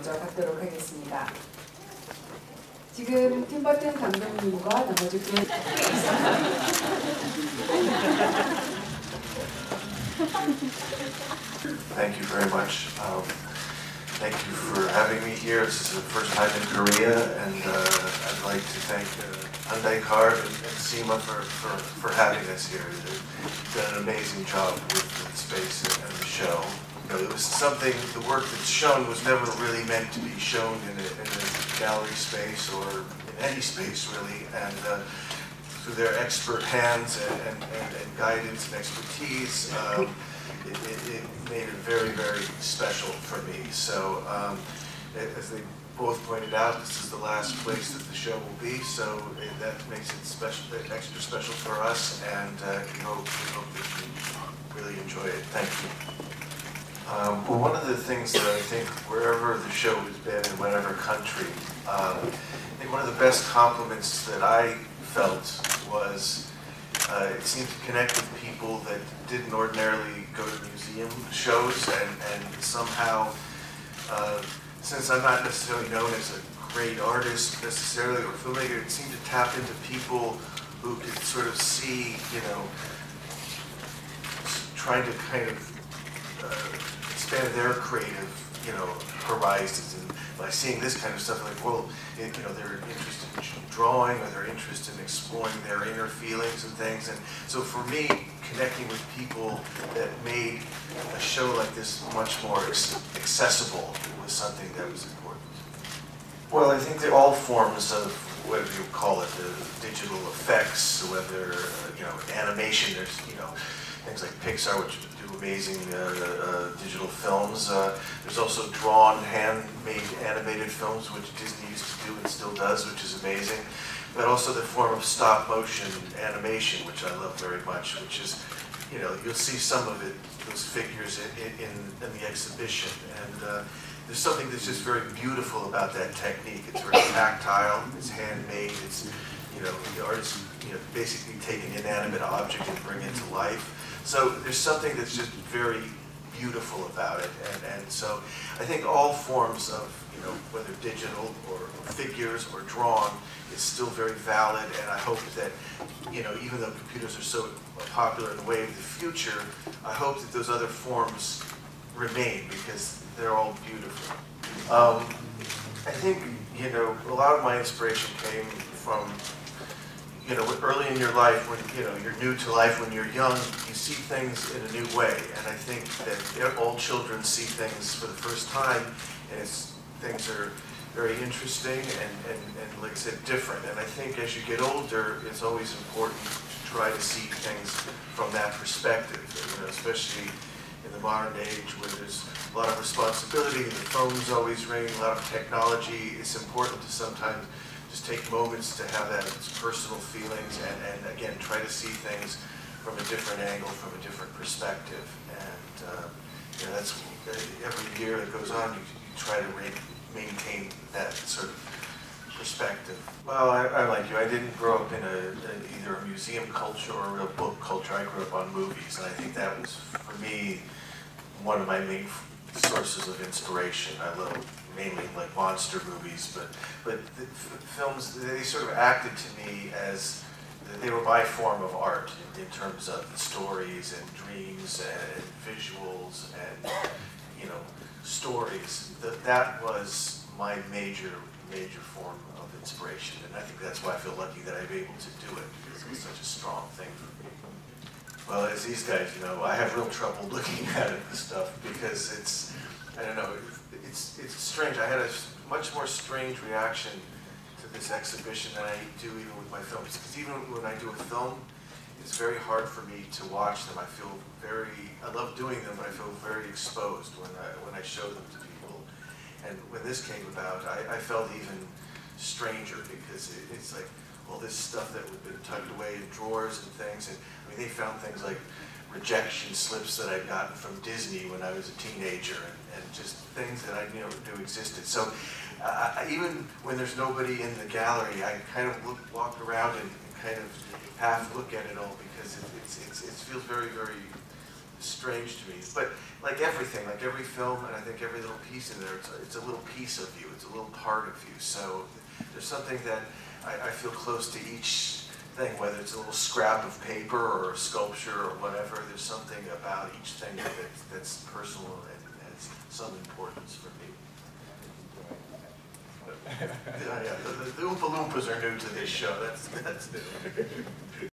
먼저 받도록 하겠습니다. 지금 팀버튼 감독님과 나머지 분 Thank you very much. Thank you for having me here. This is the first time in Korea, and I'd like to thank Hyundai and SEMA for having us here. They've done an amazing job with the space and the show. It was something, the work that's shown was never really meant to be shown in a gallery space or in any space really, and through their expert hands and guidance and expertise, it made it very, very special for me. So as they both pointed out, this is the last place that the show will be, so that makes it special, extra special for us, and we hope that you really enjoy it. Thank you. Well, one of the things that I think wherever the show has been in whatever country, I think one of the best compliments that I felt was it seemed to connect with people that didn't ordinarily go to museum shows, and somehow, since I'm not necessarily known as a great artist necessarily or filmmaker, it seemed to tap into people who could sort of see, you know, trying to kind of expand their creative, you know, horizons, and by seeing this kind of stuff, like, well, you know, they're interested in drawing, or they're interested in exploring their inner feelings and things, and so for me, connecting with people that made a show like this much more accessible was something that was important. Well, I think that all forms of, whatever you call it, the digital effects, whether, you know, animation, there's, you know, things like Pixar, which do amazing digital films. There's also drawn, handmade animated films, which Disney used to do and still does, which is amazing. But also the form of stop motion animation, which I love very much, which is, you know, you'll see some of it, those figures in the exhibition. And there's something that's just very beautiful about that technique. It's very tactile, it's handmade, it's, you know, the artist, you know, basically take an inanimate object and bring it to life. So there's something that's just very beautiful about it, and so I think all forms of, you know, whether digital or figures or drawn, is still very valid, and I hope that, you know, even though computers are so popular in the way of the future, I hope that those other forms remain, because they're all beautiful. I think, you know, a lot of my inspiration came from, you know, early in your life, when, you know, you're new to life, when you're young, you see things in a new way. And I think that all children see things for the first time, and things are very interesting and like I said, different. And I think as you get older, it's always important to try to see things from that perspective, you know, especially in the modern age where there's a lot of responsibility, the phone's always ringing, a lot of technology. It's important to sometimes just take moments to have that personal feelings and again, try to see things from a different angle, from a different perspective. And you know, that's every year that goes on, you try to maintain that sort of perspective. Well, I'm like you. I didn't grow up in either a museum culture or a real book culture. I grew up on movies, and I think that was, for me, one of my main sources of inspiration. I love mainly like monster movies, but the films, they sort of acted to me as they were my form of art in terms of stories and dreams and visuals and, you know, stories. That was my major form of inspiration, and I think that's why I feel lucky that I'm able to do it, because it's such a strong thing for me. Well, as these guys, you know, I have real trouble looking at this stuff because it's, I don't know, it's strange. I had a much more strange reaction to this exhibition than I do even with my films, because even when I do a film, it's very hard for me to watch them. I feel I love doing them, but I feel very exposed when I show them to people. And when this came about, I felt even stranger, because it's like all this stuff that had been tucked away in drawers and things. And I mean, they found things like rejection slips that I'd gotten from Disney when I was a teenager, and just things that I knew existed. So even when there's nobody in the gallery, I kind of walk around and kind of half look at it all, because it feels very, very strange to me. But like everything, like every film, and I think every little piece in there, it's a little piece of you. It's a little part of you. So there's something that I feel close to each thing, whether it's a little scrap of paper or a sculpture or whatever. There's something about each thing that's personal and has some importance for me. The Oompa Loompas are new to this show. That's new.